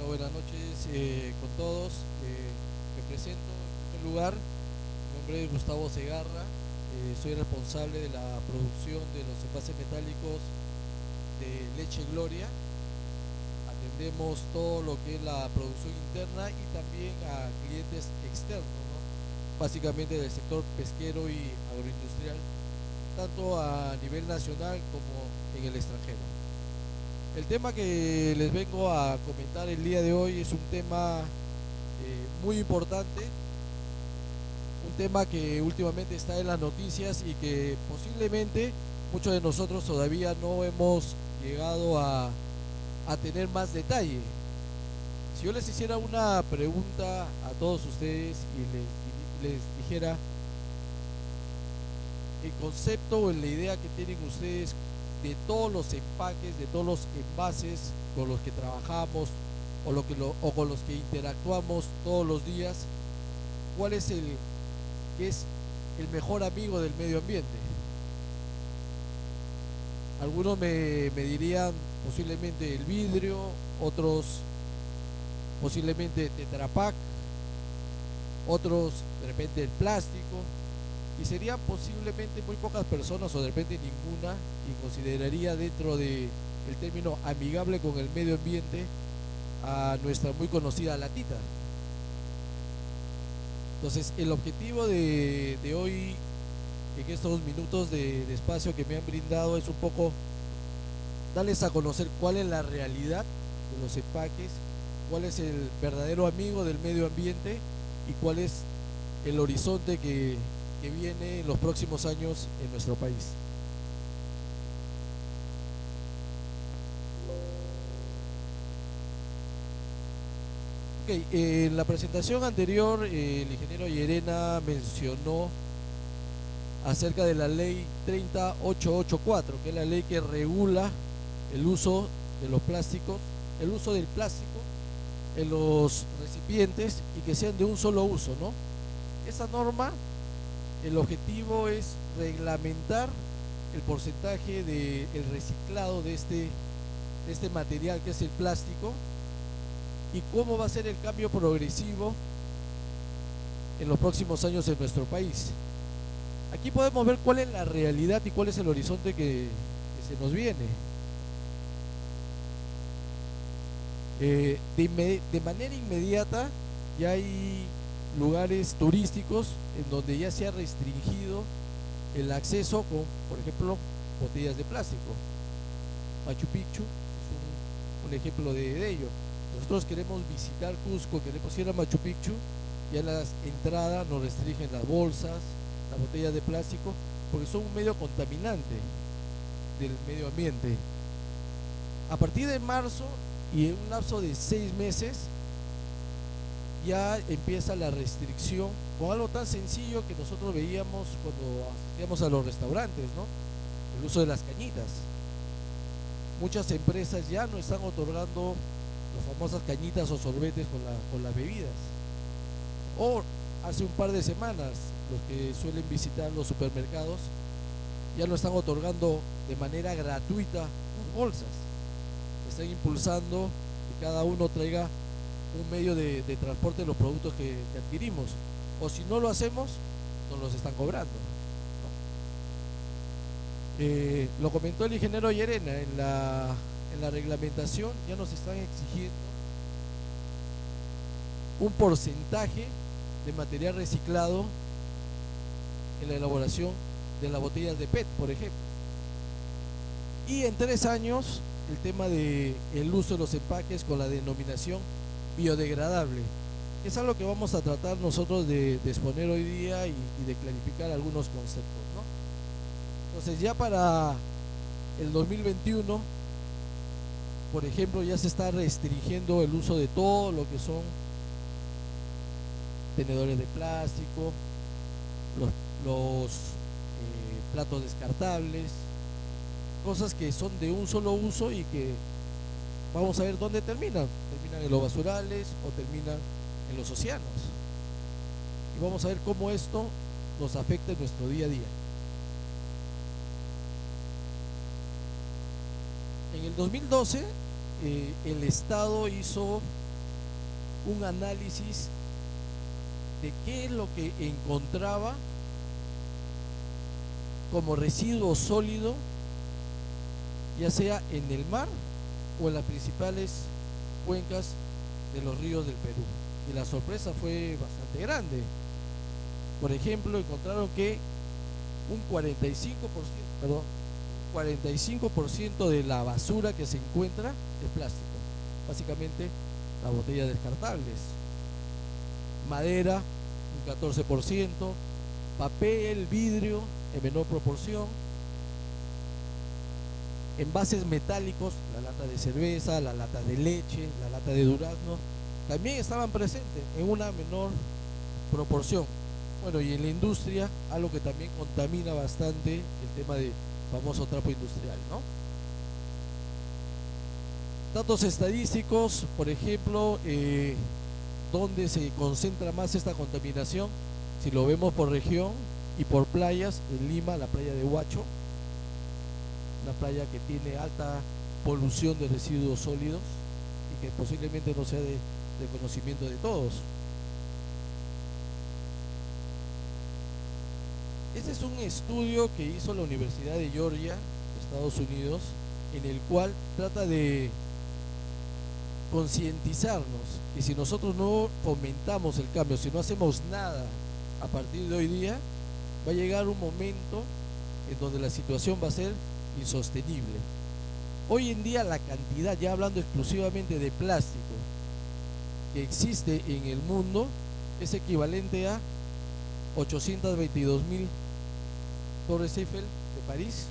Bueno, buenas noches con todos. Me presento en primer lugar. Mi nombre es Gustavo Segarra. Soy responsable de la producción de los envases metálicos de Leche Gloria. Atendemos todo lo que es la producción interna y también a clientes externos, ¿no? Básicamente del sector pesquero y agroindustrial, tanto a nivel nacional como en el extranjero. El tema que les vengo a comentar el día de hoy es un tema muy importante, un tema que últimamente está en las noticias y que posiblemente muchos de nosotros todavía no hemos llegado a tener más detalle. Si yo les hiciera una pregunta a todos ustedes y les dijera el concepto o la idea que tienen ustedes de todos los empaques, de todos los envases con los que trabajamos o con los que interactuamos todos los días, ¿cuál es el que es el mejor amigo del medio ambiente? Algunos me dirían posiblemente el vidrio, otros posiblemente Tetra Pak, otros de repente el plástico, y serían posiblemente muy pocas personas o de repente ninguna y consideraría dentro de el término amigable con el medio ambiente a nuestra muy conocida latita. Entonces el objetivo de hoy en estos minutos de espacio que me han brindado es un poco darles a conocer cuál es la realidad de los empaques, cuál es el verdadero amigo del medio ambiente y cuál es el horizonte que viene en los próximos años en nuestro país. Okay, en la presentación anterior el ingeniero Llerena mencionó acerca de la ley 30884, que es la ley que regula el uso de los plásticos, el uso del plástico en los recipientes y que sean de un solo uso, ¿no? Esa norma, el objetivo es reglamentar el porcentaje del reciclado de este material que es el plástico y cómo va a ser el cambio progresivo en los próximos años en nuestro país. Aquí podemos ver cuál es la realidad y cuál es el horizonte que se nos viene. De manera inmediata ya hay lugares turísticos en donde ya se ha restringido el acceso con, por ejemplo, botellas de plástico. Machu Picchu es un ejemplo de ello. Nosotros queremos visitar Cusco, queremos ir a Machu Picchu, ya en las entradas nos restringen las bolsas, las botellas de plástico, porque son un medio contaminante del medio ambiente. A partir de marzo y en un lapso de 6 meses ya empieza la restricción con algo tan sencillo que nosotros veíamos cuando asistíamos a los restaurantes, ¿no? El uso de las cañitas. Muchas empresas ya no están otorgando las famosas cañitas o sorbetes con las bebidas. O hace un par de semanas, los que suelen visitar los supermercados ya no están otorgando de manera gratuita las bolsas. Están impulsando que cada uno traiga un medio de transporte de los productos que adquirimos. O si no lo hacemos, nos los están cobrando. Lo comentó el ingeniero Llerena, en la reglamentación ya nos están exigiendo un porcentaje de material reciclado en la elaboración de las botellas de PET, por ejemplo. Y en 3 años, el tema del uso de los empaques con la denominación biodegradable. Es algo que vamos a tratar nosotros de exponer hoy día y de clarificar algunos conceptos, ¿no? Entonces ya para el 2021, por ejemplo, ya se está restringiendo el uso de todo lo que son tenedores de plástico, los platos descartables, cosas que son de un solo uso y que vamos a ver dónde terminan. Terminan en los basurales o terminan en los océanos. Y vamos a ver cómo esto nos afecta en nuestro día a día. En el 2012 el Estado hizo un análisis de qué es lo que encontraba como residuo sólido, ya sea en el mar o en las principales cuencas de los ríos del Perú. Y la sorpresa fue bastante grande. Por ejemplo, encontraron que un 45% de la basura que se encuentra es plástico. Básicamente las botellas descartables. Madera, un 14%, papel, vidrio, en menor proporción, envases metálicos, la lata de cerveza, la lata de leche, la lata de durazno, también estaban presentes en una menor proporción. Bueno, y en la industria, algo que también contamina bastante, el tema de famoso trapo industrial, ¿no? Datos estadísticos, por ejemplo, ¿dónde se concentra más esta contaminación? Si lo vemos por región y por playas, en Lima, la playa de Huacho, una playa que tiene alta polución de residuos sólidos y que posiblemente no sea de conocimiento de todos. Este es un estudio que hizo la Universidad de Georgia, Estados Unidos, en el cual trata de concientizarnos que si nosotros no fomentamos el cambio, si no hacemos nada a partir de hoy día, va a llegar un momento en donde la situación va a ser insostenible. Hoy en día la cantidad, ya hablando exclusivamente de plástico, que existe en el mundo es equivalente a 822.000 Torres Eiffel de París,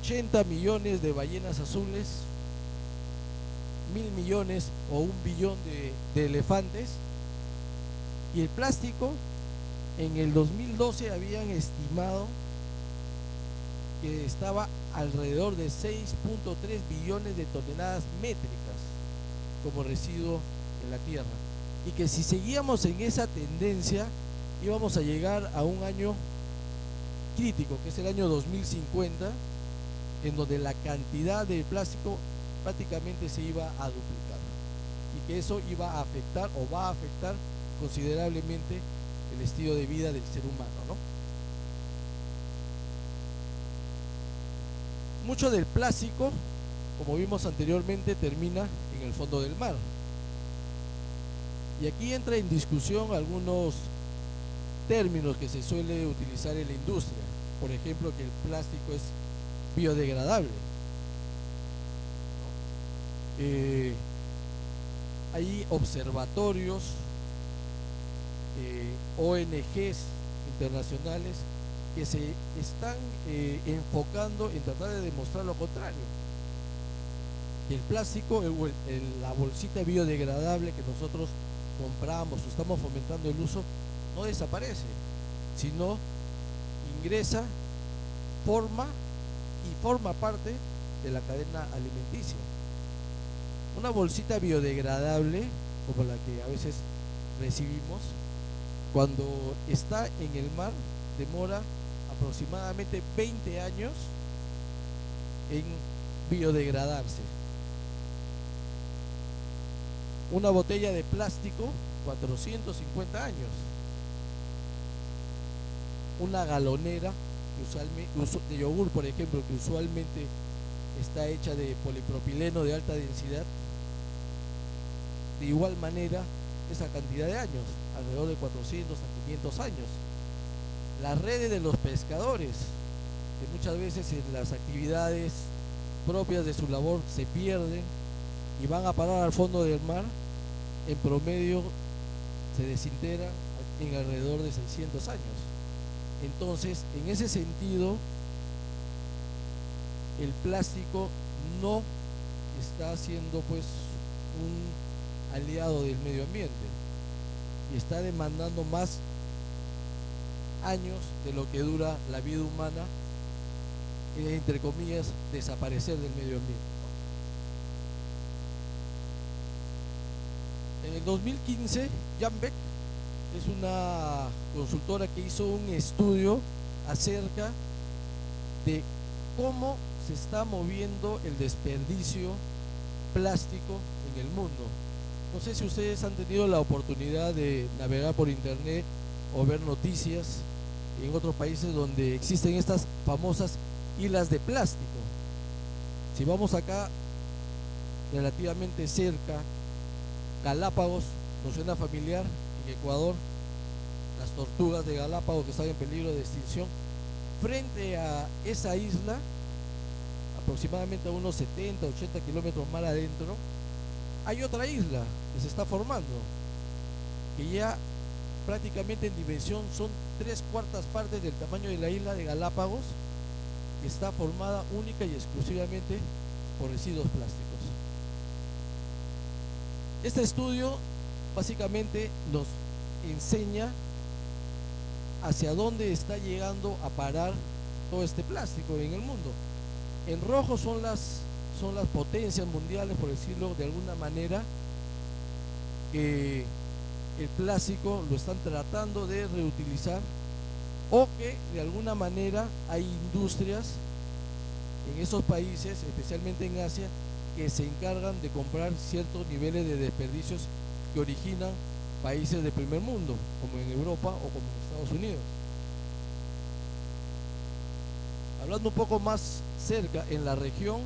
80 millones de ballenas azules, 1.000 millones o 1 billón de elefantes. Y el plástico, en el 2012 habían estimado que estaba alrededor de 6.3 billones de toneladas métricas como residuo en la tierra, y que si seguíamos en esa tendencia íbamos a llegar a un año crítico, que es el año 2050, en donde la cantidad de plástico prácticamente se iba a duplicar, y que eso iba a afectar o va a afectar considerablemente el estilo de vida del ser humano, ¿no? Mucho del plástico, como vimos anteriormente, termina en el fondo del mar. Y aquí entra en discusión algunos términos que se suele utilizar en la industria. Por ejemplo, que el plástico es biodegradable, ¿no? Hay observatorios, ONGs internacionales que se están enfocando en tratar de demostrar lo contrario, que el plástico, la bolsita biodegradable que nosotros compramos o estamos fomentando el uso, no desaparece, sino ingresa, forma parte de la cadena alimenticia. Una bolsita biodegradable, como la que a veces recibimos, cuando está en el mar, demora aproximadamente 20 años en biodegradarse. Una botella de plástico, 450 años. Una galonera de yogur, por ejemplo, que usualmente está hecha de polipropileno de alta densidad, de igual manera esa cantidad de años, alrededor de 400 a 500 años. Las redes de los pescadores, que muchas veces en las actividades propias de su labor se pierden y van a parar al fondo del mar, en promedio se desintegran en alrededor de 600 años. Entonces, en ese sentido, el plástico no está siendo pues un aliado del medio ambiente y está demandando más años de lo que dura la vida humana, entre comillas, desaparecer del medio ambiente. En el 2015, Jan Beck es una consultora que hizo un estudio acerca de cómo se está moviendo el desperdicio plástico en el mundo. No sé si ustedes han tenido la oportunidad de navegar por internet o ver noticias en otros países donde existen estas famosas islas de plástico. Si vamos acá relativamente cerca, Galápagos, nos suena familiar, en Ecuador, las tortugas de Galápagos que están en peligro de extinción. Frente a esa isla, aproximadamente a unos 70, 80 kilómetros más adentro, hay otra isla que se está formando, que ya prácticamente en dimensión son 3/4 partes del tamaño de la isla de Galápagos, que está formada única y exclusivamente por residuos plásticos. Este estudio básicamente nos enseña hacia dónde está llegando a parar todo este plástico en el mundo. En rojo son las potencias mundiales, por decirlo de alguna manera, que el plástico lo están tratando de reutilizar, o que de alguna manera hay industrias en esos países, especialmente en Asia, que se encargan de comprar ciertos niveles de desperdicios que originan países de primer mundo, como en Europa o como en Estados Unidos. Hablando un poco más cerca, en la región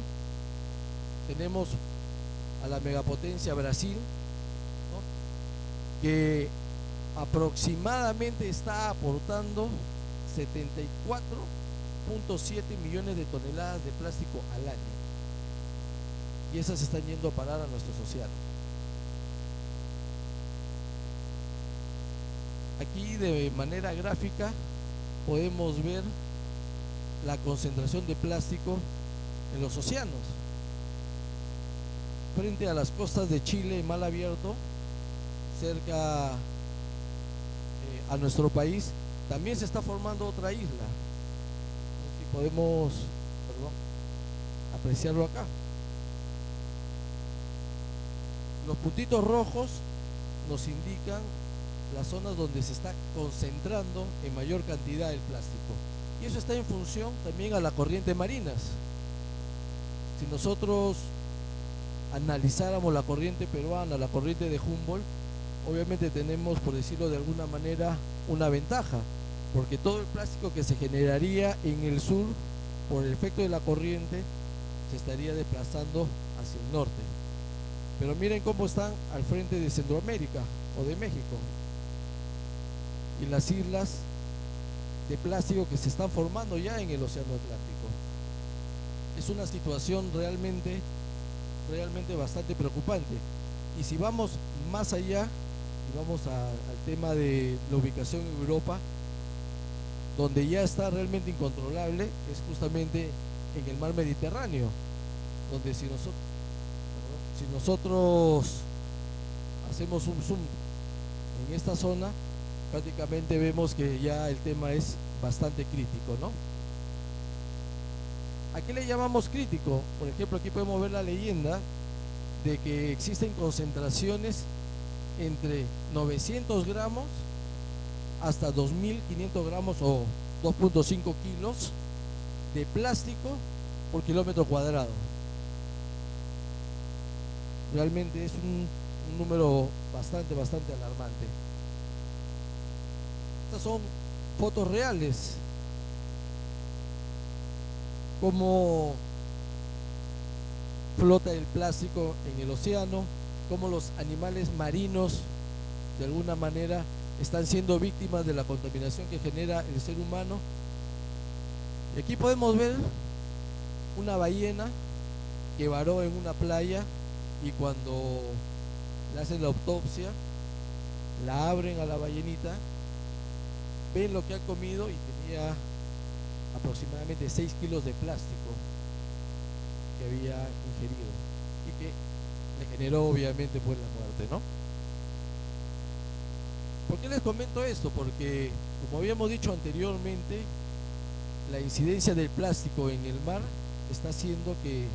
tenemos a la megapotencia Brasil, ¿no?, que aproximadamente está aportando 74.7 millones de toneladas de plástico al año, y esas están yendo a parar a nuestros océanos. Aquí de manera gráfica podemos ver la concentración de plástico en los océanos. Frente a las costas de Chile en mar abierto, cerca a nuestro país, también se está formando otra isla. Si podemos, apreciarlo acá. Los puntitos rojos nos indican las zonas donde se está concentrando en mayor cantidad el plástico, y eso está en función también a la corriente marinas. Si nosotros analizáramos la corriente peruana, la corriente de Humboldt, obviamente tenemos, por decirlo de alguna manera, una ventaja, porque todo el plástico que se generaría en el sur por el efecto de la corriente se estaría desplazando hacia el norte. Pero miren cómo están al frente de Centroamérica o de México, y las islas de plástico que se están formando ya en el océano Atlántico. Es una situación realmente bastante preocupante. Y si vamos más allá y vamos al tema de la ubicación en Europa, donde ya está realmente incontrolable, es justamente en el mar Mediterráneo, donde si nosotros hacemos un zoom en esta zona, prácticamente vemos que ya el tema es bastante crítico, ¿no? ¿A qué le llamamos crítico? Por ejemplo, aquí podemos ver la leyenda de que existen concentraciones entre 900 gramos hasta 2.500 gramos o 2.5 kilos de plástico por kilómetro cuadrado. Realmente es un número bastante alarmante. Estas son fotos reales, cómo flota el plástico en el océano, cómo los animales marinos de alguna manera están siendo víctimas de la contaminación que genera el ser humano. Y aquí podemos ver una ballena que varó en una playa, y cuando le hacen la autopsia, la abren a la ballenita, ven lo que ha comido y tenía aproximadamente 6 kilos de plástico que había ingerido y que le generó obviamente pues la muerte, ¿no? ¿Por qué les comento esto? Porque, como habíamos dicho anteriormente, la incidencia del plástico en el mar está haciendo que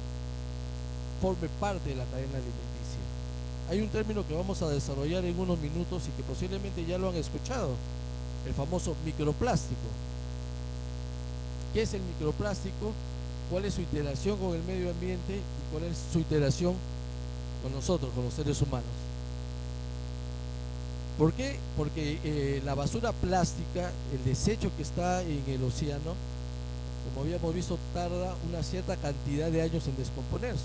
forme parte de la cadena alimenticia. Hay un término que vamos a desarrollar en unos minutos y que posiblemente ya lo han escuchado, el famoso microplástico. ¿Qué es el microplástico? ¿Cuál es su interacción con el medio ambiente y cuál es su interacción con nosotros, con los seres humanos. ¿Por qué? Porque la basura plástica, el desecho que está en el océano, como habíamos visto, tarda una cierta cantidad de años en descomponerse.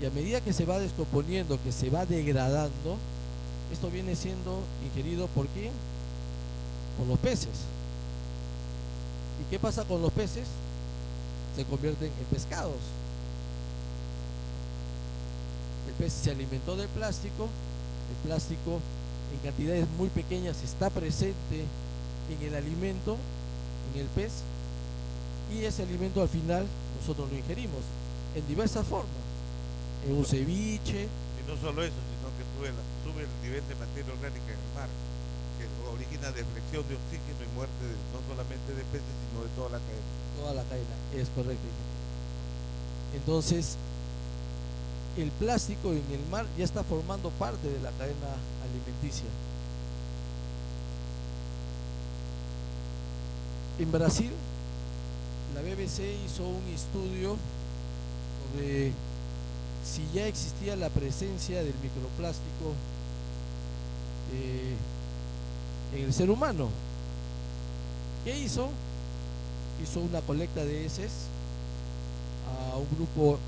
Y a medida que se va descomponiendo, que se va degradando, esto viene siendo ingerido ¿por quién? Por los peces. ¿Y qué pasa con los peces? Se convierten en pescados. El pez se alimentó del plástico, el plástico en cantidades muy pequeñas está presente en el alimento, en el pez, y ese alimento al final nosotros lo ingerimos en diversas formas, en un ceviche. Y no solo eso, sino que sube el nivel de materia orgánica en el mar, que origina deflexión de oxígeno y muerte no solamente de peces, sino de toda la cadena. Toda la cadena, es correcto. Entonces, el plástico en el mar ya está formando parte de la cadena alimenticia. En Brasil, la BBC hizo un estudio sobre si ya existía la presencia del microplástico en el ser humano. ¿Qué hizo? Hizo una colecta de heces a un grupo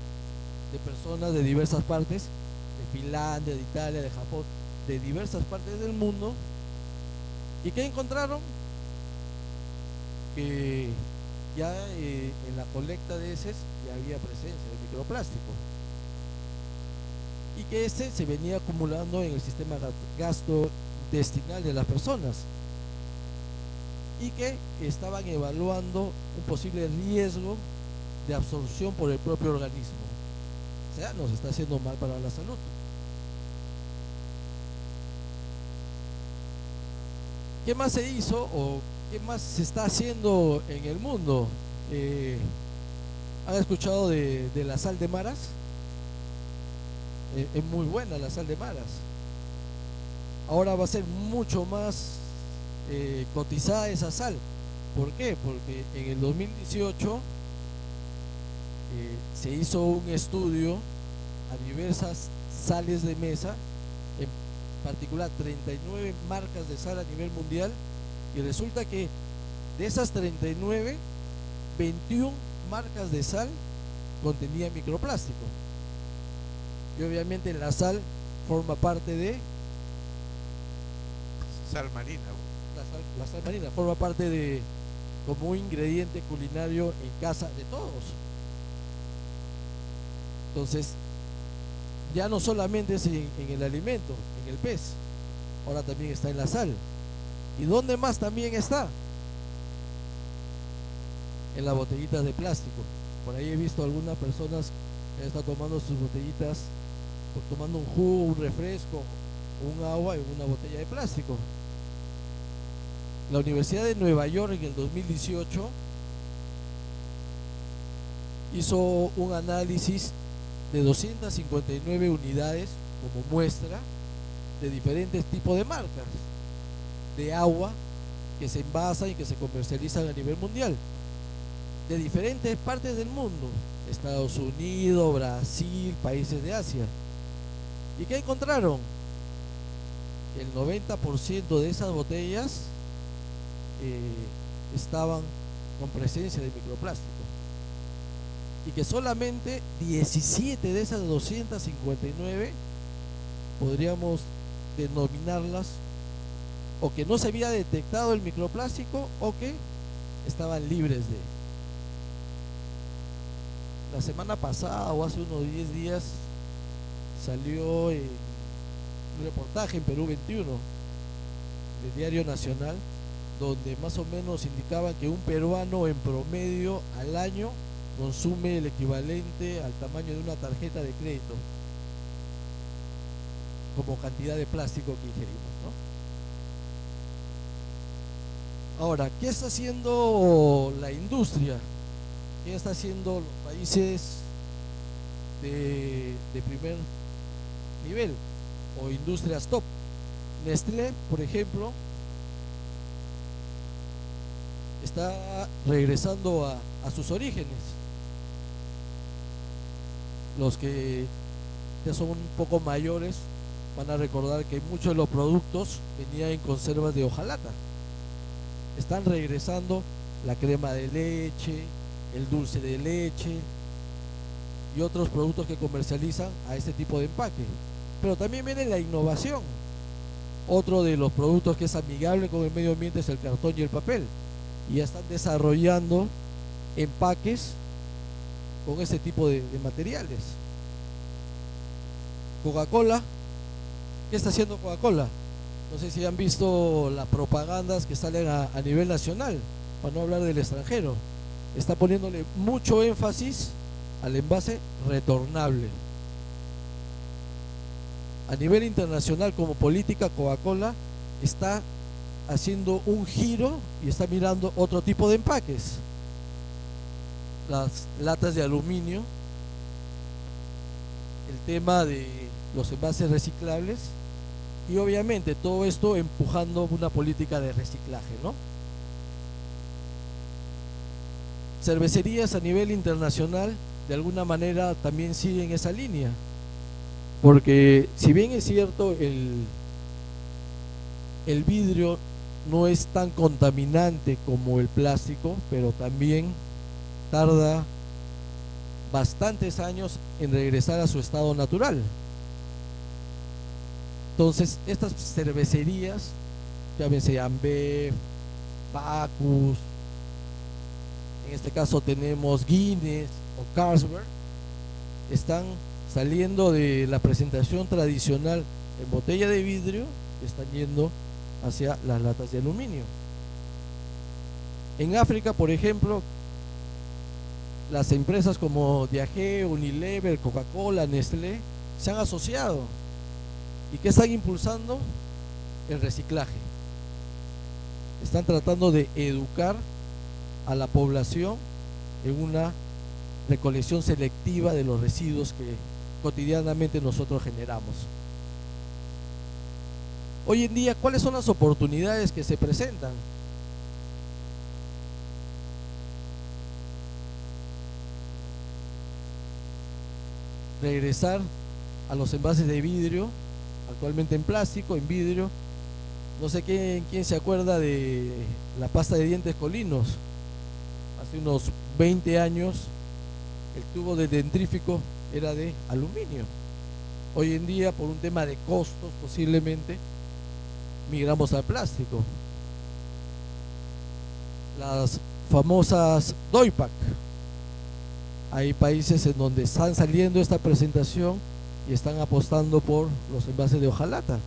de personas de diversas partes, de Finlandia, de Italia, de Japón, de diversas partes del mundo. ¿Y qué encontraron? Que ya en la colecta de heces ya había presencia de microplástico y que este se venía acumulando en el sistema gastrointestinal de las personas y que estaban evaluando un posible riesgo de absorción por el propio organismo. O sea, nos está haciendo mal para la salud. ¿Qué más se hizo o qué más se está haciendo en el mundo? ¿Han escuchado de la sal de maras? Es muy buena la sal de maras. Ahora va a ser mucho más cotizada esa sal. ¿Por qué? Porque en el 2018 se hizo un estudio a diversas sales de mesa, en particular 39 marcas de sal a nivel mundial, y resulta que de esas 39, 21 marcas de sal contenían microplástico. Y obviamente la sal forma parte de Sal marina. la sal marina, forma parte de como un ingrediente culinario en casa de todos. Entonces, ya no solamente es en el alimento, en el pez, ahora también está en la sal. ¿Y dónde más también está? En las botellitas de plástico. Por ahí he visto algunas personas que están tomando sus botellitas, o tomando un jugo, un refresco, un agua en una botella de plástico. La Universidad de Nueva York en el 2018 hizo un análisis de 259 unidades como muestra de diferentes tipos de marcas de agua que se envasan y que se comercializan a nivel mundial, de diferentes partes del mundo, Estados Unidos, Brasil, países de Asia. ¿Y qué encontraron? El 90% de esas botellas estaban con presencia de microplástico y que solamente 17 de esas 259 podríamos denominarlas o que no se había detectado el microplástico o que estaban libres de. La semana pasada o hace unos 10 días salió un reportaje en Perú 21 del Diario Nacional, donde más o menos indicaban que un peruano en promedio al año consume el equivalente al tamaño de una tarjeta de crédito como cantidad de plástico que ingerimos, ¿no? Ahora, ¿qué está haciendo la industria? ¿Qué está haciendo los países de primer nivel o industrias top? Nestlé, por ejemplo, está regresando a sus orígenes. Los que ya son un poco mayores, van a recordar que muchos de los productos venían en conservas de hojalata. Están regresando la crema de leche, el dulce de leche y otros productos que comercializan a este tipo de empaque. Pero también viene la innovación. Otro de los productos que es amigable con el medio ambiente es el cartón y el papel. Y ya están desarrollando empaques con ese tipo de materiales. Coca-Cola, ¿qué está haciendo Coca-Cola? No sé si han visto las propagandas que salen a nivel nacional, para no hablar del extranjero. Está poniéndole mucho énfasis al envase retornable. A nivel internacional, como política, Coca-Cola está haciendo un giro y está mirando otro tipo de empaques. Las latas de aluminio, el tema de los envases reciclables y obviamente todo esto empujando una política de reciclaje, ¿no? Cervecerías a nivel internacional de alguna manera también siguen esa línea, porque si bien es cierto el vidrio no es tan contaminante como el plástico, pero también tarda bastantes años en regresar a su estado natural. Entonces estas cervecerías, llámense Ambev, Bacchus, en este caso tenemos Guinness o Carlsberg, están saliendo de la presentación tradicional en botella de vidrio, están yendo hacia las latas de aluminio. En África, por ejemplo, las empresas como Diageo, Unilever, Coca-Cola, Nestlé se han asociado. ¿Y qué están impulsando? El reciclaje. Están tratando de educar a la población en una recolección selectiva de los residuos que cotidianamente nosotros generamos. Hoy en día, ¿cuáles son las oportunidades que se presentan? Regresar a los envases de vidrio, actualmente en plástico, en vidrio. No sé quién se acuerda de la pasta de dientes Colinos. Hace unos 20 años el tubo de dentrífico era de aluminio. Hoy en día, por un tema de costos, posiblemente migramos al plástico. Las famosas Doypack. Hay países en donde están saliendo esta presentación y están apostando por los envases de hojalata.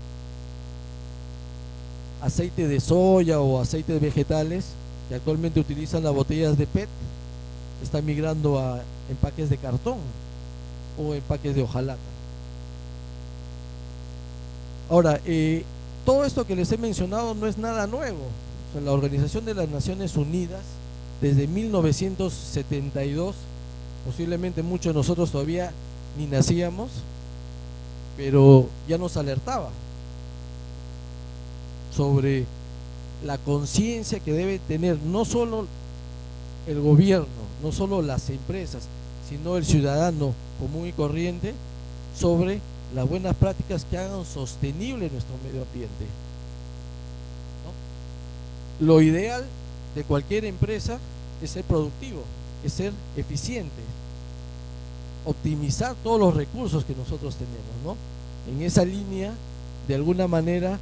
Aceite de soya o aceites vegetales que actualmente utilizan las botellas de PET están migrando a empaques de cartón o empaques de hojalata. Ahora, todo esto que les he mencionado no es nada nuevo. O sea, la Organización de las Naciones Unidas, desde 1972, posiblemente muchos de nosotros todavía ni nacíamos, pero ya nos alertaba sobre la conciencia que debe tener no solo el gobierno, no solo las empresas, sino el ciudadano común y corriente sobre las buenas prácticas que hagan sostenible nuestro medio ambiente, ¿no? Lo ideal de cualquier empresa es ser productivo, es ser eficiente, optimizar todos los recursos que nosotros tenemos, ¿no? En esa línea, de alguna manera,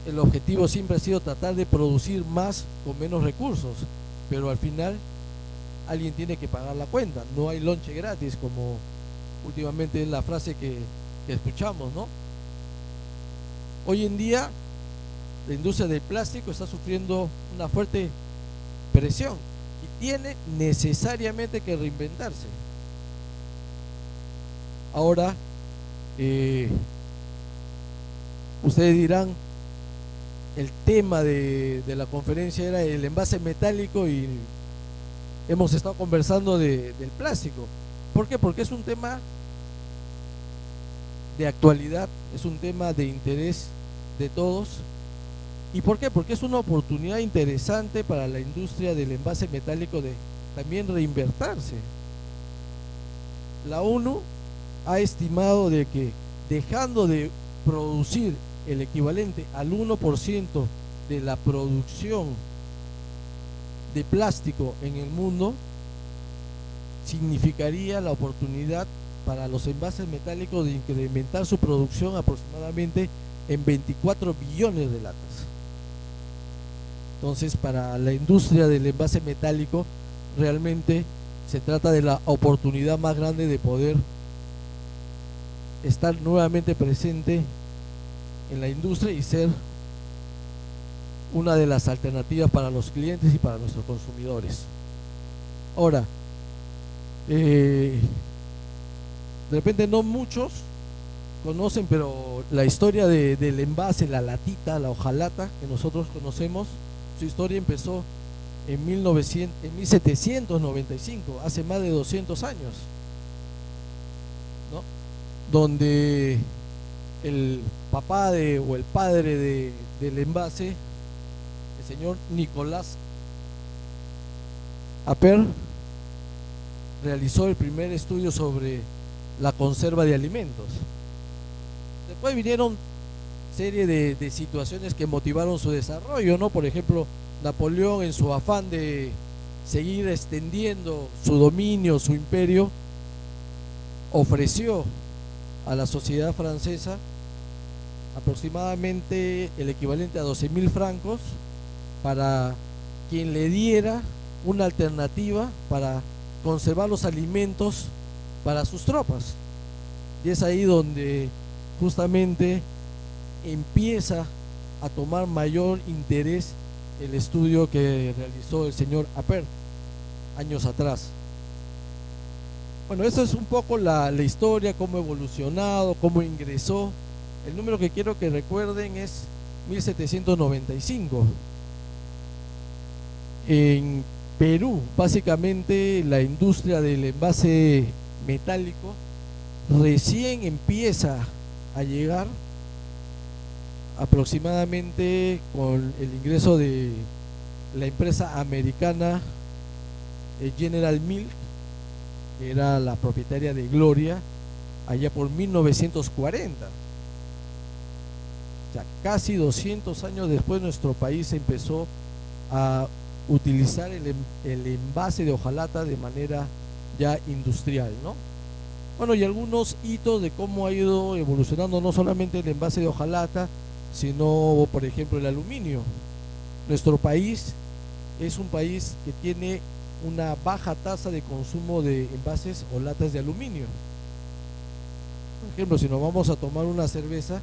el objetivo siempre ha sido tratar de producir más con menos recursos, pero al final alguien tiene que pagar la cuenta. No hay lonche gratis, como últimamente es la frase que escuchamos, ¿no? Hoy en día la industria del plástico está sufriendo una fuerte presión y tiene necesariamente que reinventarse. Ahora, ustedes dirán, el tema de la conferencia era el envase metálico y hemos estado conversando del plástico. ¿Por qué? Porque es un tema de actualidad, es un tema de interés de todos. ¿Y por qué? Porque es una oportunidad interesante para la industria del envase metálico de también reinvertirse. La ONU ha estimado de que dejando de producir el equivalente al 1% de la producción de plástico en el mundo, significaría la oportunidad para los envases metálicos de incrementar su producción aproximadamente en 24 billones de latas. Entonces, para la industria del envase metálico, realmente se trata de la oportunidad más grande de poder estar nuevamente presente en la industria y ser una de las alternativas para los clientes y para nuestros consumidores. Ahora, de repente no muchos conocen, pero la historia del envase, la latita, la hojalata que nosotros conocemos, su historia empezó en 1795, hace más de 200 años, ¿no? Donde el papá o el padre del envase, el señor Nicolás Appert, realizó el primer estudio sobre la conserva de alimentos. Después vinieron serie de situaciones que motivaron su desarrollo, ¿no? Por ejemplo, Napoleón, en su afán de seguir extendiendo su dominio, su imperio, ofreció a la sociedad francesa aproximadamente el equivalente a 12.000 francos para quien le diera una alternativa para conservar los alimentos para sus tropas. Y es ahí donde justamente empieza a tomar mayor interés el estudio que realizó el señor Appert años atrás. Bueno, eso es un poco la historia, cómo ha evolucionado, cómo ingresó. El número que quiero que recuerden es 1795. En Perú, básicamente, la industria del envase metálico recién empieza a llegar, aproximadamente con el ingreso de la empresa americana General Milk, que era la propietaria de Gloria, allá por 1940. O sea, casi 200 años después nuestro país empezó a utilizar el envase de hojalata de manera ya industrial, ¿no? Bueno, y algunos hitos de cómo ha ido evolucionando no solamente el envase de hojalata, sino, por ejemplo, el aluminio. Nuestro país es un país que tiene una baja tasa de consumo de envases o latas de aluminio. Por ejemplo, si nos vamos a tomar una cerveza,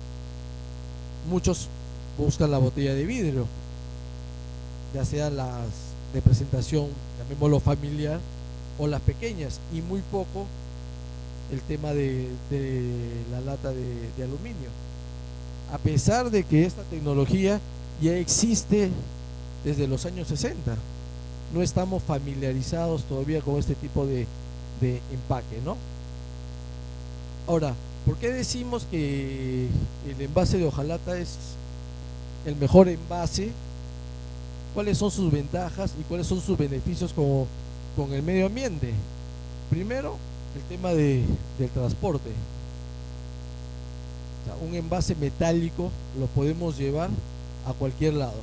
muchos buscan la botella de vidrio, ya sean las de presentación, llamémoslo familiar, o las pequeñas, y muy poco el tema de la lata de aluminio, a pesar de que esta tecnología ya existe desde los años 60. No estamos familiarizados todavía con este tipo de empaque, ¿no? Ahora, ¿por qué decimos que el envase de hojalata es el mejor envase? ¿Cuáles son sus ventajas y cuáles son sus beneficios con el medio ambiente? Primero, el tema del transporte. O sea, un envase metálico lo podemos llevar a cualquier lado.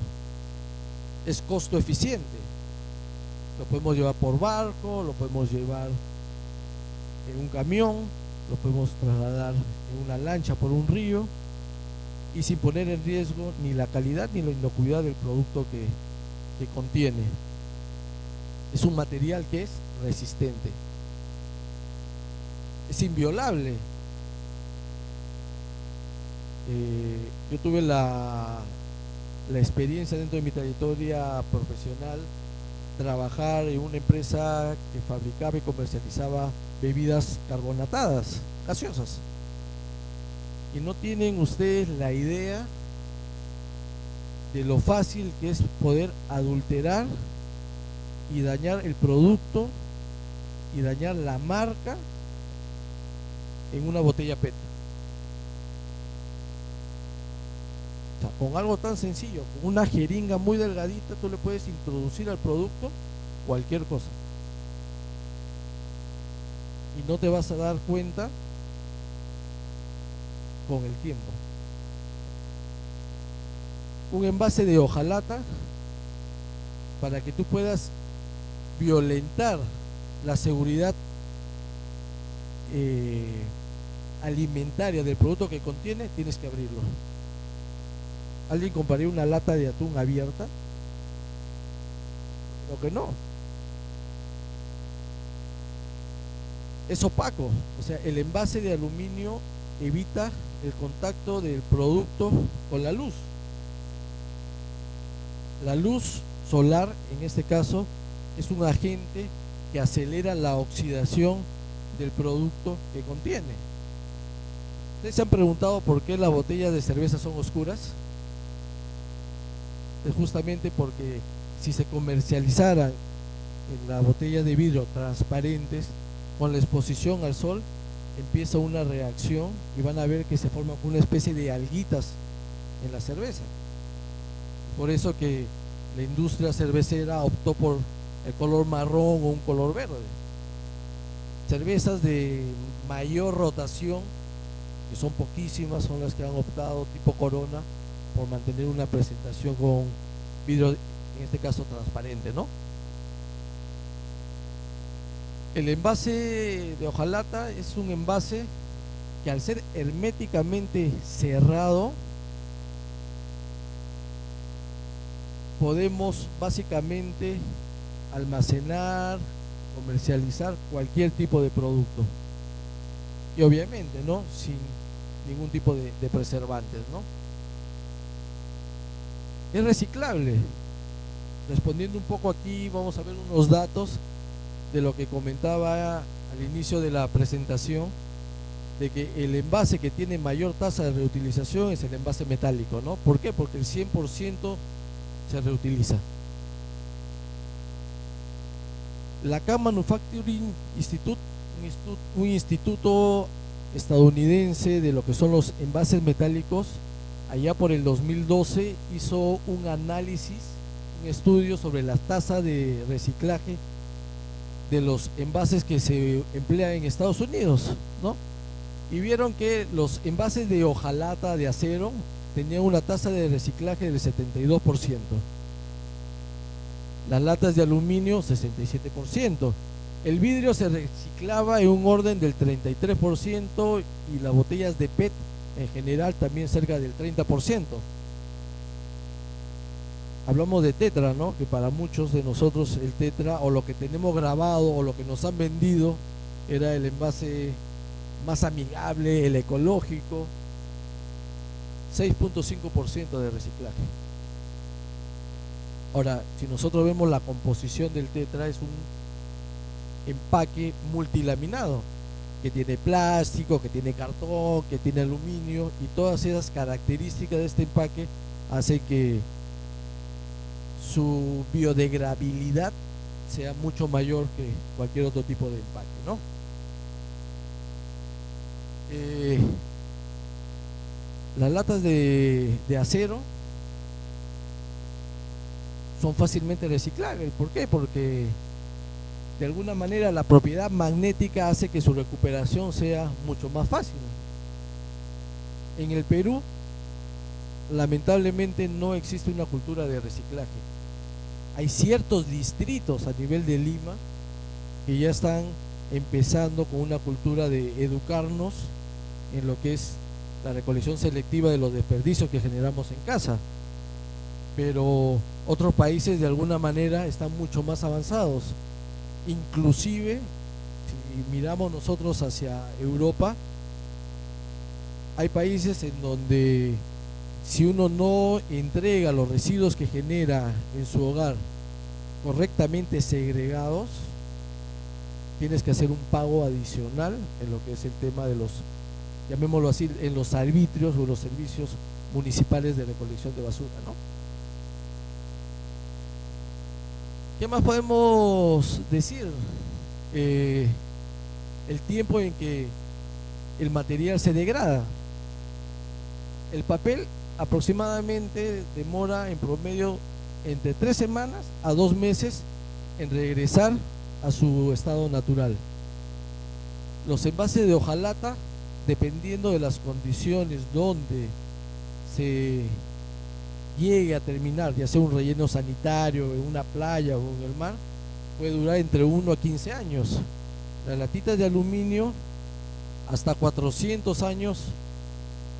Es costo eficiente. Lo podemos llevar por barco, lo podemos llevar en un camión, lo podemos trasladar en una lancha por un río, y sin poner en riesgo ni la calidad ni la inocuidad del producto que contiene. Es un material que es resistente, es inviolable. Yo tuve la experiencia dentro de mi trayectoria profesional trabajar en una empresa que fabricaba y comercializaba bebidas carbonatadas, gaseosas, y no tienen ustedes la idea de lo fácil que es poder adulterar y dañar el producto y dañar la marca en una botella PET. O sea, con algo tan sencillo, con una jeringa muy delgadita, tú le puedes introducir al producto cualquier cosa y no te vas a dar cuenta con el tiempo. Un envase de hojalata, para que tú puedas violentar la seguridad alimentaria del producto que contiene, tienes que abrirlo. ¿Alguien compraría una lata de atún abierta? Lo que no. Es opaco, o sea, el envase de aluminio evita el contacto del producto con la luz. La luz solar, en este caso, es un agente que acelera la oxidación del producto que contiene. ¿Ustedes se han preguntado por qué las botellas de cerveza son oscuras? Es justamente porque si se comercializaran en las botellas de vidrio transparentes, con la exposición al sol empieza una reacción y van a ver que se forma una especie de alguitas en la cerveza. Por eso que la industria cervecera optó por el color marrón o un color verde. Cervezas de mayor rotación, que son poquísimas, son las que han optado, tipo Corona, por mantener una presentación con vidrio, en este caso transparente, ¿no? El envase de hojalata es un envase que, al ser herméticamente cerrado, podemos básicamente almacenar, comercializar cualquier tipo de producto, y obviamente, ¿no?, sin ningún tipo de preservantes, ¿no? Es reciclable. Respondiendo un poco aquí, vamos a ver unos datos de lo que comentaba al inicio de la presentación, de que el envase que tiene mayor tasa de reutilización es el envase metálico, ¿no? ¿Por qué? Porque el 100% se reutiliza. La Can Manufacturing Institute, un instituto estadounidense de lo que son los envases metálicos, allá por el 2012 hizo un análisis, un estudio sobre la tasa de reciclaje de los envases que se emplean en Estados Unidos, ¿no? Y vieron que los envases de hojalata de acero tenían una tasa de reciclaje del 72%, las latas de aluminio 67%, el vidrio se reciclaba en un orden del 33% y las botellas de PET en general también cerca del 30%. Hablamos de Tetra, ¿no?, que para muchos de nosotros el Tetra, o lo que tenemos grabado o lo que nos han vendido, era el envase más amigable, el ecológico. 6.5% de reciclaje. Ahora, si nosotros vemos la composición del Tetra, es un empaque multilaminado, que tiene plástico, que tiene cartón, que tiene aluminio, y todas esas características de este empaque hacen que su biodegradabilidad sea mucho mayor que cualquier otro tipo de empaque, ¿no? Las latas de acero son fácilmente reciclables. ¿Por qué? Porque de alguna manera la propiedad magnética hace que su recuperación sea mucho más fácil. En el Perú, lamentablemente, no existe una cultura de reciclaje. Hay ciertos distritos a nivel de Lima que ya están empezando con una cultura de educarnos en lo que es la recolección selectiva de los desperdicios que generamos en casa, pero otros países de alguna manera están mucho más avanzados. Inclusive, si miramos nosotros hacia Europa, hay países en donde si uno no entrega los residuos que genera en su hogar correctamente segregados, tienes que hacer un pago adicional en lo que es el tema de los, llamémoslo así, en los arbitrios o los servicios municipales de recolección de basura, ¿no? ¿Qué más podemos decir? El tiempo en que el material se degrada. El papel aproximadamente demora en promedio entre 3 semanas a 2 meses en regresar a su estado natural. Los envases de hojalata dependiendo de las condiciones donde se llegue a terminar, ya sea un relleno sanitario, en una playa o en el mar, puede durar entre 1 a 15 años. Las latitas de aluminio hasta 400 años.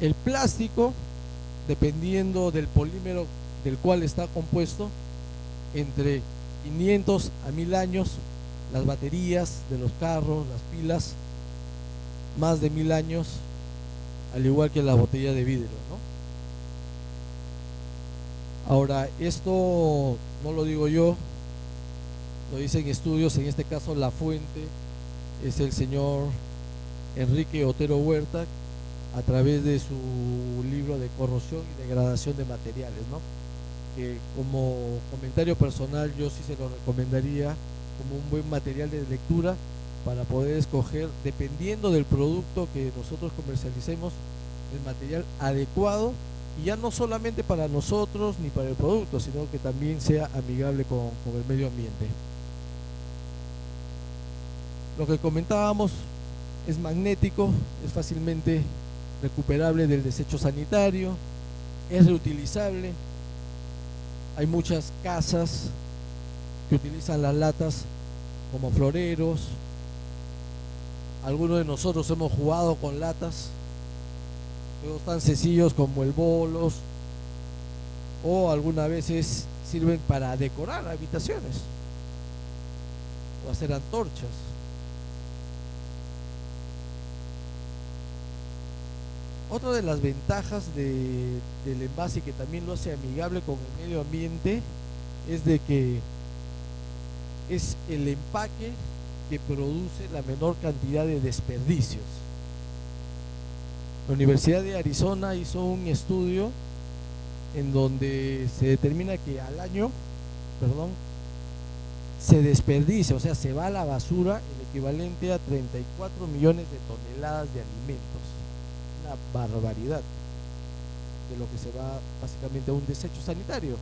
El plástico, dependiendo del polímero del cual está compuesto, entre 500 a 1000 años. Las baterías de los carros, las pilas, más de 1000 años, al igual que la botella de vidrio, ¿no? Ahora, esto no lo digo yo, lo dicen estudios. En este caso la fuente es el señor Enrique Otero Huerta, a través de su libro de corrosión y degradación de materiales, ¿no? Que como comentario personal yo sí se lo recomendaría como un buen material de lectura para poder escoger, dependiendo del producto que nosotros comercialicemos, el material adecuado, y ya no solamente para nosotros ni para el producto, sino que también sea amigable con el medio ambiente. Lo que comentábamos, es magnético, es fácilmente recuperable del desecho sanitario, es reutilizable. Hay muchas casas que utilizan las latas como floreros. Algunos de nosotros hemos jugado con latas, juegos tan sencillos como el bolos, o algunas veces sirven para decorar habitaciones o hacer antorchas. Otra de las ventajas del envase, que también lo hace amigable con el medio ambiente, es de que es el empaque que produce la menor cantidad de desperdicios. La Universidad de Arizona hizo un estudio en donde se determina que al año, se desperdicia, o sea, se va a la basura el equivalente a 34 millones de toneladas de alimentos. Una barbaridad de lo que se va básicamente a un desecho sanitario.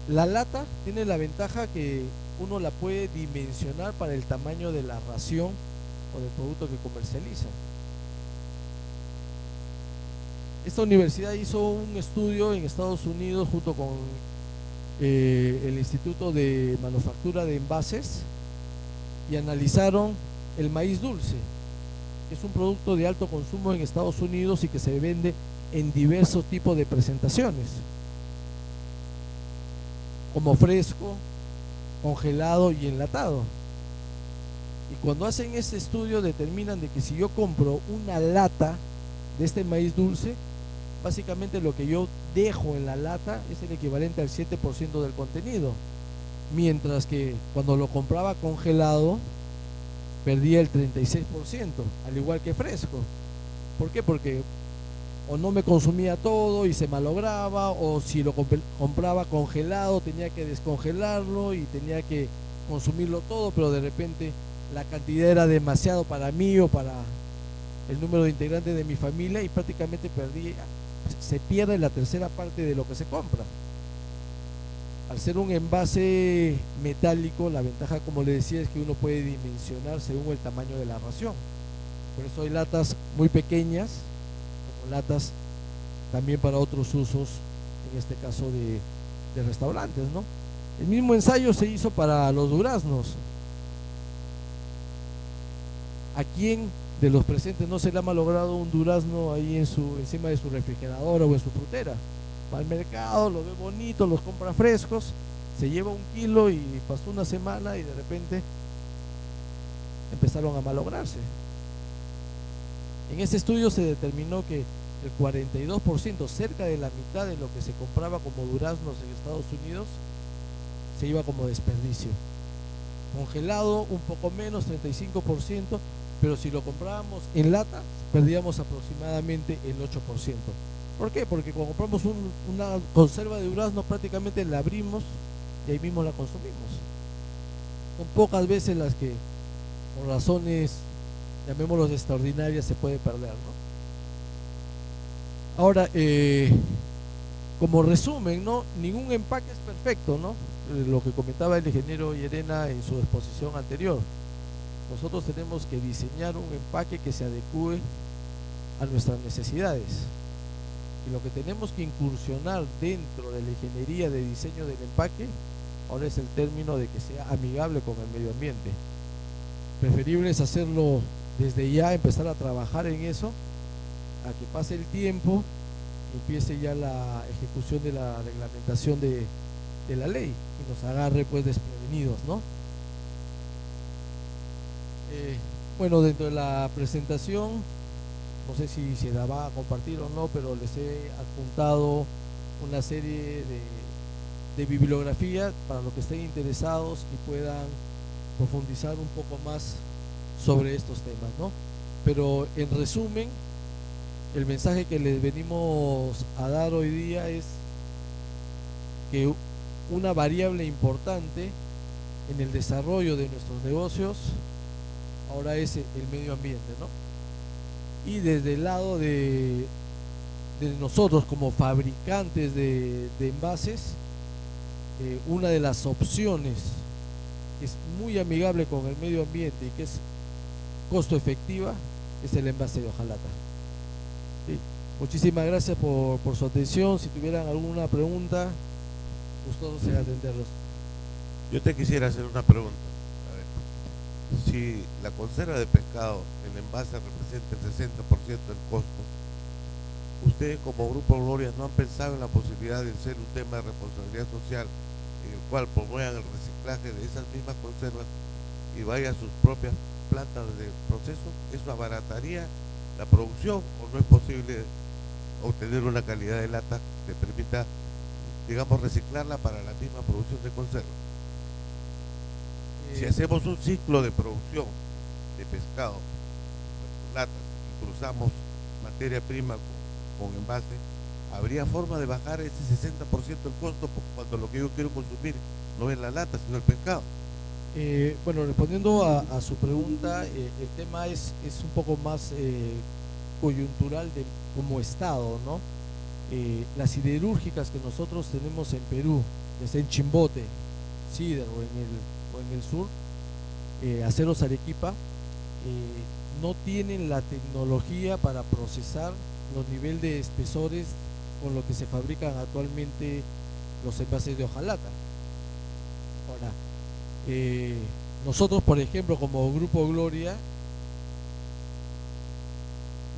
La lata tiene la ventaja que uno la puede dimensionar para el tamaño de la ración o del producto que comercializa. Esta universidad hizo un estudio en Estados Unidos junto con el Instituto de Manufactura de Envases, y analizaron el maíz dulce, que es un producto de alto consumo en Estados Unidos y que se vende en diversos tipos de presentaciones, como fresco, congelado y enlatado. Y cuando hacen este estudio determinan de que si yo compro una lata de este maíz dulce, básicamente lo que yo dejo en la lata es el equivalente al 7% del contenido, mientras que cuando lo compraba congelado perdía el 36%, al igual que fresco. ¿Por qué? Porque o no me consumía todo y se malograba, o si lo compraba congelado tenía que descongelarlo y tenía que consumirlo todo, pero de repente la cantidad era demasiado para mí o para el número de integrantes de mi familia, y prácticamente se pierde la tercera parte de lo que se compra. Al ser un envase metálico, la ventaja, como le decía, es que uno puede dimensionar según el tamaño de la ración. Por eso hay latas muy pequeñas, como latas también para otros usos, en este caso de restaurantes, ¿no? El mismo ensayo se hizo para los duraznos. ¿A quién de los presentes no se le ha malogrado un durazno ahí encima de su refrigeradora o en su frutera? Va al mercado, lo ve bonito, los compra frescos, se lleva 1 kilo y pasó una semana y de repente empezaron a malograrse. En este estudio se determinó que el 42%, cerca de la mitad de lo que se compraba como duraznos en Estados Unidos, se iba como desperdicio. Congelado un poco menos, 35%, pero si lo comprábamos en lata perdíamos aproximadamente el 8%. ¿Por qué? Porque cuando compramos una conserva de durazno prácticamente la abrimos y ahí mismo la consumimos. Son pocas veces las que por razones, llamémoslos extraordinarias, se puede perder, ¿no? Ahora, como resumen, ¿no? Ningún empaque es perfecto, ¿no? Lo que comentaba el ingeniero Llerena en su exposición anterior. nosotros tenemos que diseñar un empaque que se adecue a nuestras necesidades. Y lo que tenemos que incursionar dentro de la ingeniería de diseño del empaque ahora es el término de que sea amigable con el medio ambiente. Preferible es hacerlo desde ya, empezar a trabajar en eso, a que pase el tiempo y empiece ya la ejecución de la reglamentación de la ley y nos agarre pues desprevenidos, ¿no? Bueno, dentro de la presentación, no sé si se la va a compartir o no, pero les he adjuntado una serie de bibliografía para los que estén interesados y puedan profundizar un poco más sobre estos temas, ¿no? Pero en resumen, el mensaje que les venimos a dar hoy día es que una variable importante en el desarrollo de nuestros negocios ahora es el medio ambiente, ¿no? Y desde el lado de nosotros como fabricantes de envases, una de las opciones que es muy amigable con el medio ambiente y que es costo efectiva es el envase de hojalata. ¿Sí? Muchísimas gracias por su atención. Si tuvieran alguna pregunta, gustosos en atenderlos. Yo te quisiera hacer una pregunta. A ver, si la conserva de pescado, el envase representa el 60% del costo, ustedes como Grupo Gloria no han pensado en la posibilidad de hacer un tema de responsabilidad social en el cual promuevan el reciclaje de esas mismas conservas y vaya a sus propias plantas de proceso? ¿Eso abarataría la producción o no es posible obtener una calidad de lata que permita, digamos, reciclarla para la misma producción de conserva? Si hacemos un ciclo de producción de pescado, lata, y cruzamos materia prima con envase, ¿habría forma de bajar ese 60% del costo cuando lo que yo quiero consumir no es la lata, sino el pescado? Bueno, respondiendo a su pregunta, el tema es un poco más coyuntural como Estado, ¿no? Las siderúrgicas que nosotros tenemos en Perú, ya sea en Chimbote, Sider o en el sur, Aceros Arequipa, no tienen la tecnología para procesar los niveles de espesores con lo que se fabrican actualmente los envases de hojalata. Ahora, nosotros, por ejemplo, como Grupo Gloria,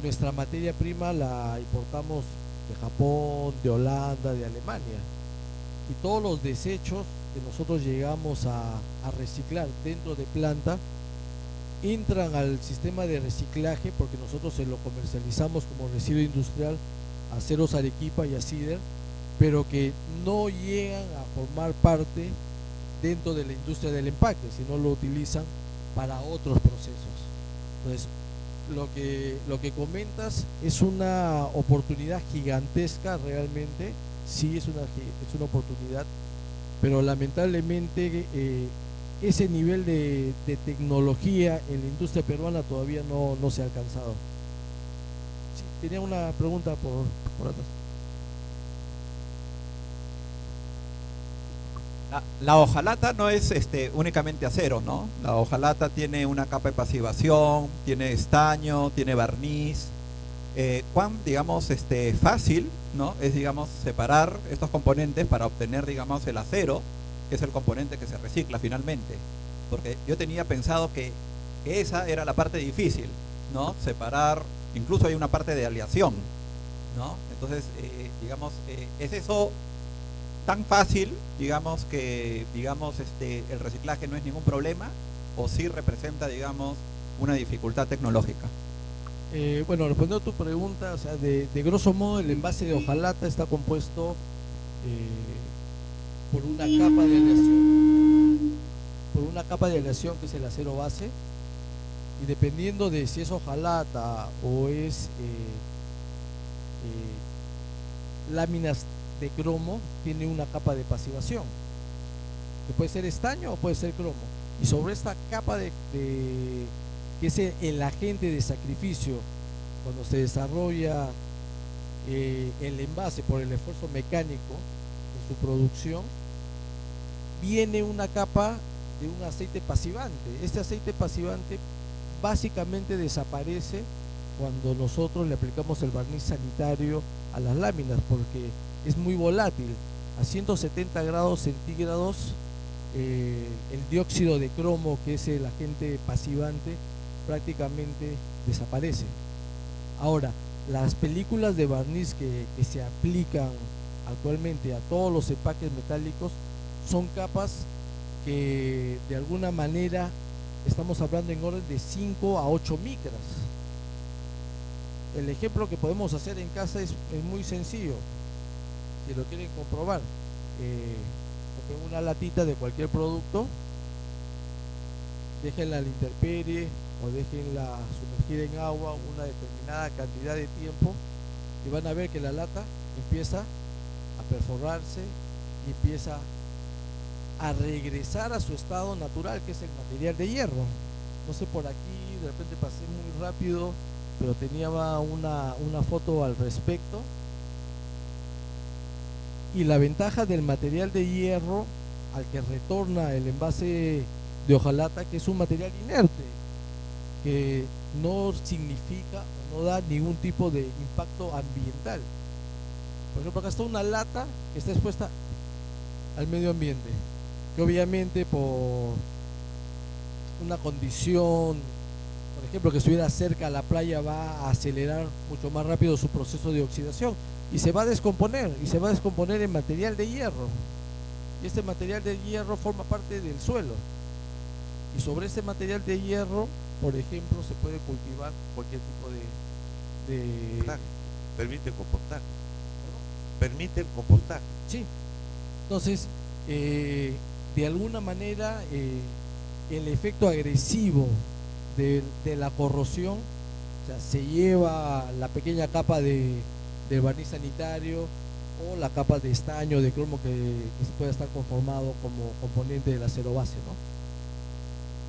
nuestra materia prima la importamos de Japón, de Holanda, de Alemania, y todos los desechos que nosotros llegamos a reciclar dentro de planta entran al sistema de reciclaje, porque nosotros se lo comercializamos como residuo industrial a Aceros Arequipa y a Sider, pero que no llegan a formar parte dentro de la industria del empaque, sino lo utilizan para otros procesos. Entonces, lo que comentas es una oportunidad gigantesca realmente, sí es una oportunidad, pero lamentablemente ese nivel de tecnología en la industria peruana todavía no se ha alcanzado. Sí, tenía una pregunta por atrás. La hojalata no es únicamente acero, ¿no? La hojalata tiene una capa de pasivación, tiene estaño, tiene barniz. ¿Cuán, digamos, fácil, ¿no? es, digamos, separar estos componentes para obtener, digamos, el acero, que es el componente que se recicla finalmente? Porque yo tenía pensado que esa era la parte difícil, ¿no? Separar, incluso hay una parte de aleación, ¿no? Entonces, digamos, ¿es eso tan fácil, digamos, que el reciclaje no es ningún problema, o sí representa, digamos, una dificultad tecnológica? Bueno, respondiendo a tu pregunta, o sea, de grosso modo el envase de hojalata está compuesto por una capa de aleación que es el acero base, y dependiendo de si es hojalata o es láminas de cromo, tiene una capa de pasivación que puede ser estaño o puede ser cromo, y sobre esta capa que es el agente de sacrificio cuando se desarrolla el envase por el esfuerzo mecánico en su producción, viene una capa de un aceite pasivante. Este aceite pasivante básicamente desaparece cuando nosotros le aplicamos el barniz sanitario a las láminas, porque es muy volátil. A 170 grados centígrados el dióxido de cromo, que es el agente pasivante, prácticamente desaparece. Ahora, las películas de barniz que se aplican actualmente a todos los empaques metálicos son capas que de alguna manera estamos hablando en orden de 5 a 8 micras. El ejemplo que podemos hacer en casa es muy sencillo. Si lo quieren comprobar, compren una latita de cualquier producto, déjenla a la intemperie o déjenla sumergida en agua una determinada cantidad de tiempo y van a ver que la lata empieza a perforarse y empieza a regresar a su estado natural, que es el material de hierro. No sé, por aquí de repente pasé muy rápido, pero tenía una foto al respecto. Y la ventaja del material de hierro al que retorna el envase de hojalata, que es un material inerte, que no significa o no da ningún tipo de impacto ambiental. Por ejemplo, acá está una lata que está expuesta al medio ambiente, que obviamente por una condición, por ejemplo, que estuviera cerca a la playa, va a acelerar mucho más rápido su proceso de oxidación y se va a descomponer, en material de hierro. Y este material de hierro forma parte del suelo. Y sobre este material de hierro, por ejemplo, se puede cultivar cualquier tipo de... Permite compostar. Permite el compostaje. Sí. Entonces, de alguna manera, el efecto agresivo de la corrosión, o sea, se lleva la pequeña capa de barniz sanitario o la capa de estaño, de cromo que pueda estar conformado como componente del acero base, ¿no?